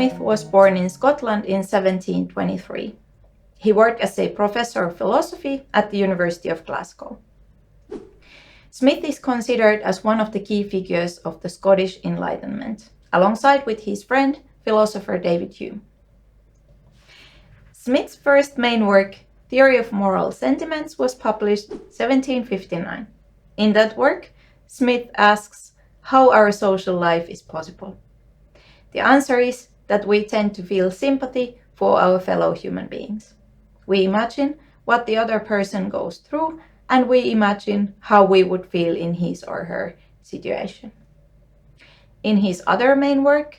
Smith was born in Scotland in 1723. He worked as a professor of philosophy at the University of Glasgow. Smith is considered as one of the key figures of the Scottish Enlightenment, alongside with his friend, philosopher David Hume. Smith's first main work, Theory of Moral Sentiments, was published 1759. In that work, Smith asks how our social life is possible. The answer is that we tend to feel sympathy for our fellow human beings. We imagine what the other person goes through, and we imagine how we would feel in his or her situation. In his other main work,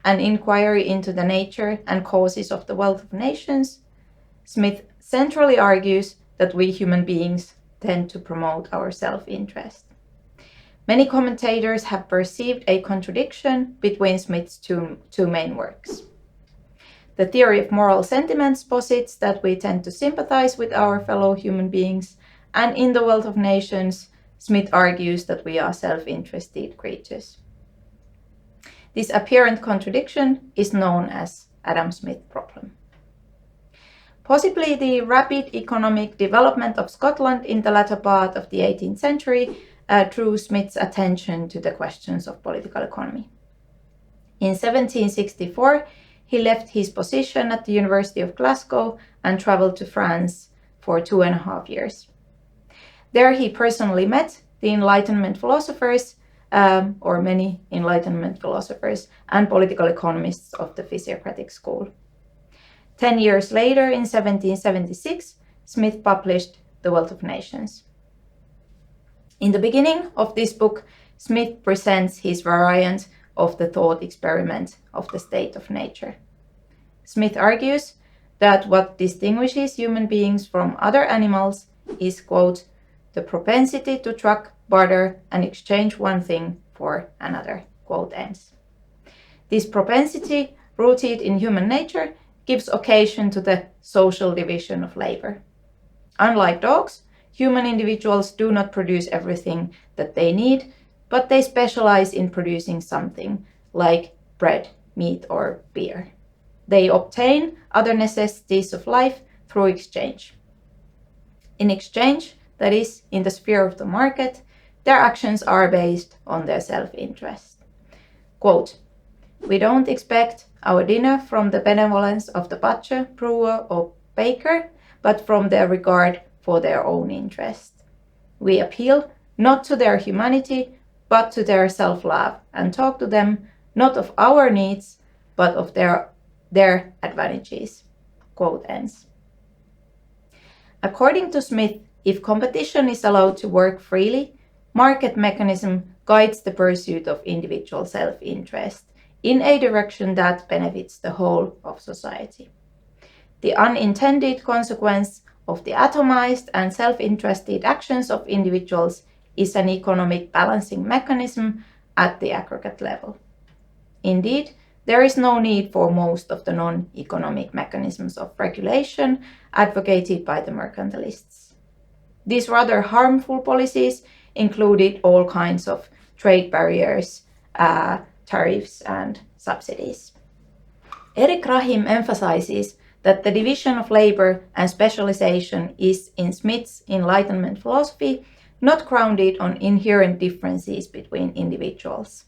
An Inquiry into the Nature and Causes of the Wealth of Nations, Smith centrally argues that we human beings tend to promote our self-interest. Many commentators have perceived a contradiction between Smith's two main works. The Theory of Moral Sentiments posits that we tend to sympathize with our fellow human beings, and in The Wealth of Nations, Smith argues that we are self-interested creatures. This apparent contradiction is known as Adam Smith problem. Possibly the rapid economic development of Scotland in the latter part of the 18th century drew Smith's attention to the questions of political economy. In 1764, he left his position at the University of Glasgow and traveled to France for 2.5 years. There he personally met the Enlightenment philosophers, or many Enlightenment philosophers, and political economists of the Physiocratic school. 10 years later, in 1776, Smith published The Wealth of Nations. In the beginning of this book, Smith presents his variant of the thought experiment of the state of nature. Smith argues that what distinguishes human beings from other animals is, quote, the propensity to truck, barter, and exchange one thing for another, quote ends. This propensity, rooted in human nature, gives occasion to the social division of labor. Unlike dogs, human individuals do not produce everything that they need, but they specialize in producing something, like bread, meat, or beer. They obtain other necessities of life through exchange. In exchange, that is, in the sphere of the market, their actions are based on their self-interest. Quote, we don't expect our dinner from the benevolence of the butcher, brewer, or baker, but from their regard for their own interest. We appeal not to their humanity, but to their self-love, and talk to them not of our needs, but of their advantages. Quote ends. According to Smith, if competition is allowed to work freely, market mechanism guides the pursuit of individual self-interest in a direction that benefits the whole of society. The unintended consequence of the atomized and self-interested actions of individuals is an economic balancing mechanism at the aggregate level. Indeed, there is no need for most of the non-economic mechanisms of regulation advocated by the mercantilists. These rather harmful policies included all kinds of trade barriers, tariffs, and subsidies. Eric Rahim emphasizes that the division of labor and specialization is, in Smith's Enlightenment philosophy, not grounded on inherent differences between individuals.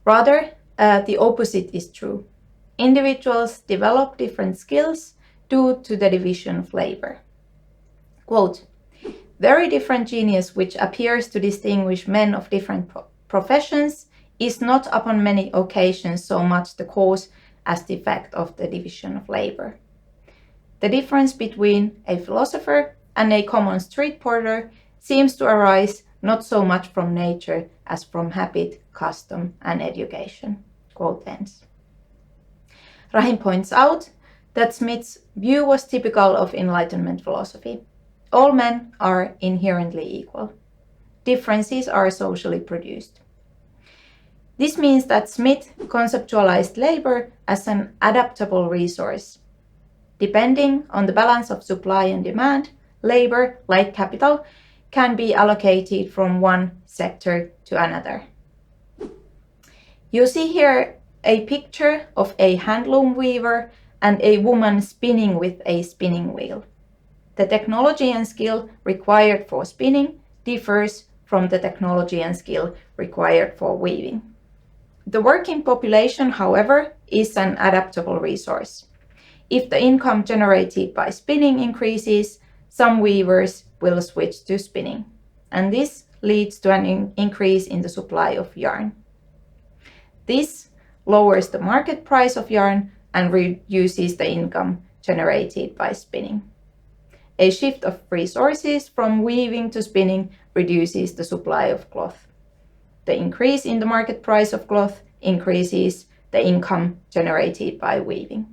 Rather, the opposite is true. Individuals develop different skills due to the division of labor. Quote, very different genius which appears to distinguish men of different professions is not upon many occasions so much the cause as the effect of the division of labor. The difference between a philosopher and a common street porter seems to arise not so much from nature as from habit, custom, and education. Quote ends. Rahim points out that Smith's view was typical of Enlightenment philosophy. All men are inherently equal. Differences are socially produced. This means that Smith conceptualized labor as an adaptable resource. Depending on the balance of supply and demand, labor, like capital, can be allocated from one sector to another. You see here a picture of a handloom weaver and a woman spinning with a spinning wheel. The technology and skill required for spinning differs from the technology and skill required for weaving. The working population, however, is an adaptable resource. If the income generated by spinning increases, some weavers will switch to spinning, and this leads to an increase in the supply of yarn. This lowers the market price of yarn and reduces the income generated by spinning. A shift of resources from weaving to spinning reduces the supply of cloth. The increase in the market price of cloth increases the income generated by weaving.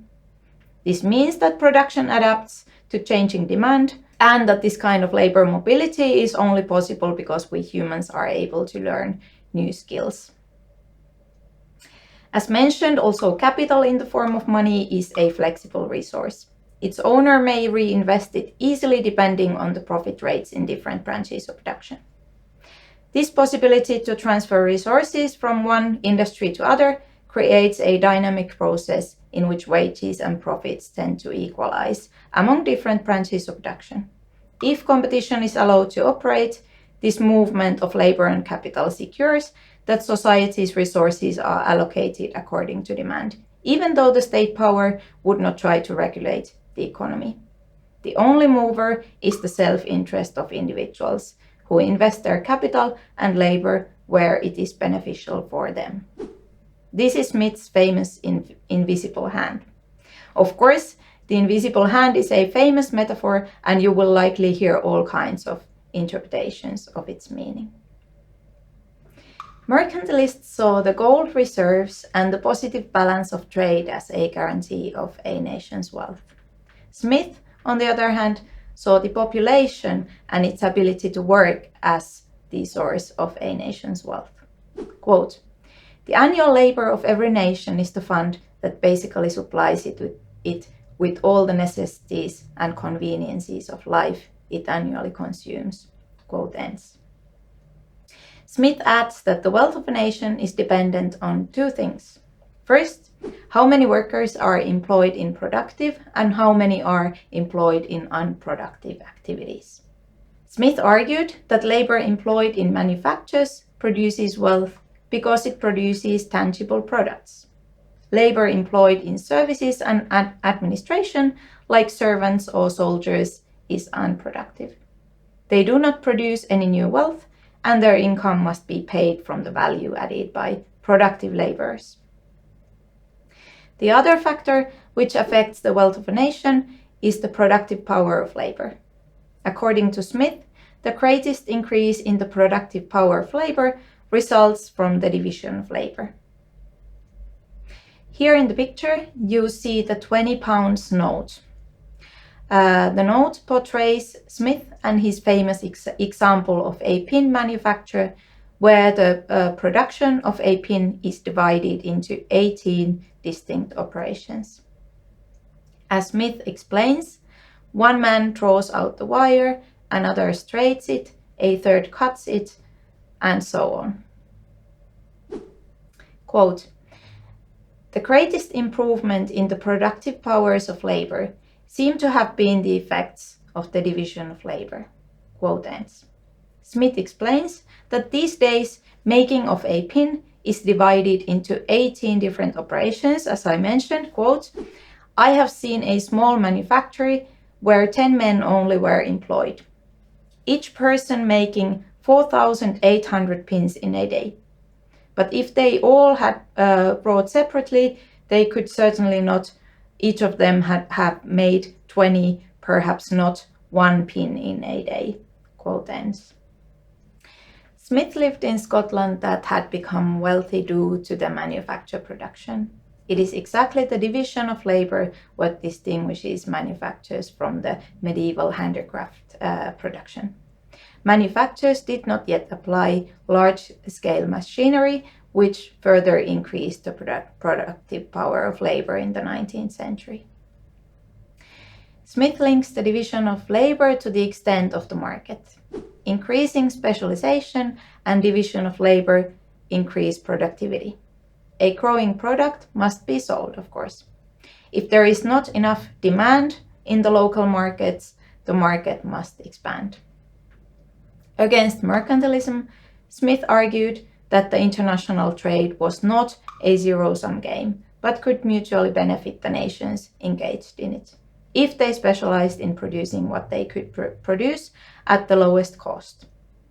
This means that production adapts to changing demand, and that this kind of labor mobility is only possible because we humans are able to learn new skills. As mentioned, also capital in the form of money is a flexible resource. Its owner may reinvest it easily depending on the profit rates in different branches of production. This possibility to transfer resources from one industry to other creates a dynamic process in which wages and profits tend to equalize among different branches of production. If competition is allowed to operate, this movement of labor and capital secures that society's resources are allocated according to demand, even though the state power would not try to regulate the economy. The only mover is the self-interest of individuals, who invest their capital and labor where it is beneficial for them. This is Smith's famous invisible hand. Of course, the invisible hand is a famous metaphor, and you will likely hear all kinds of interpretations of its meaning. Mercantilists saw the gold reserves and the positive balance of trade as a guarantee of a nation's wealth. Smith, on the other hand, saw the population and its ability to work as the source of a nation's wealth. Quote, "The annual labor of every nation is the fund that basically supplies it with all the necessities and conveniences of life it annually consumes." Quote ends. Smith adds that the wealth of a nation is dependent on two things. First, how many workers are employed in productive and how many are employed in unproductive activities. Smith argued that labor employed in manufactures produces wealth because it produces tangible products. Labor employed in services and administration, like servants or soldiers, is unproductive. They do not produce any new wealth, and their income must be paid from the value added by productive laborers. The other factor which affects the wealth of a nation is the productive power of labor. According to Smith, the greatest increase in the productive power of labor results from the division of labor. Here in the picture, you see the 20 pounds note. The note portrays Smith and his famous example of a pin manufacture, where the production of a pin is divided into 18 distinct operations. As Smith explains, one man draws out the wire, another straightens it, a third cuts it, and so on. Quote, "The greatest improvement in the productive powers of labor seem to have been the effects of the division of labor." Quote ends. Smith explains that these days making of a pin is divided into 18 different operations, as I mentioned. Quote, "I have seen a small manufactory where 10 men only were employed, each person making 4,800 pins in a day. But if they all had brought separately, they could certainly not, each of them have made 20, perhaps not one pin in a day." Quote ends. Smith lived in Scotland that had become wealthy due to the manufacture production. It is exactly the division of labor what distinguishes manufactures from the medieval handicraft production. Manufacturers did not yet apply large-scale machinery, which further increased the productive power of labor in the 19th century. Smith links the division of labor to the extent of the market. Increasing specialization and division of labor increase productivity. a growing product must be sold, of course. If there is not enough demand in the local markets, the market must expand. Against mercantilism, Smith argued that the international trade was not a zero-sum game, but could mutually benefit the nations engaged in it, if they specialized in producing what they could produce at the lowest cost.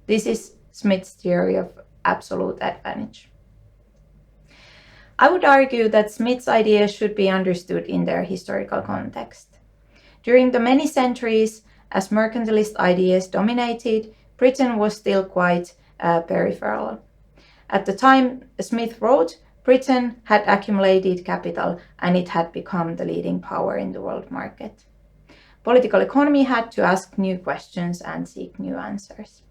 This is Smith's theory of absolute advantage. I would argue that Smith's ideas should be understood in their historical context. During the many centuries, as mercantilist ideas dominated, Britain was still quite peripheral. At the time Smith wrote, Britain had accumulated capital and it had become the leading power in the world market. Political economy had to ask new questions and seek new answers.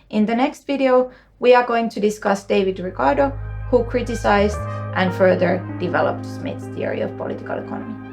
In the next video, we are going to discuss David Ricardo, who criticized and further developed Smith's theory of political economy.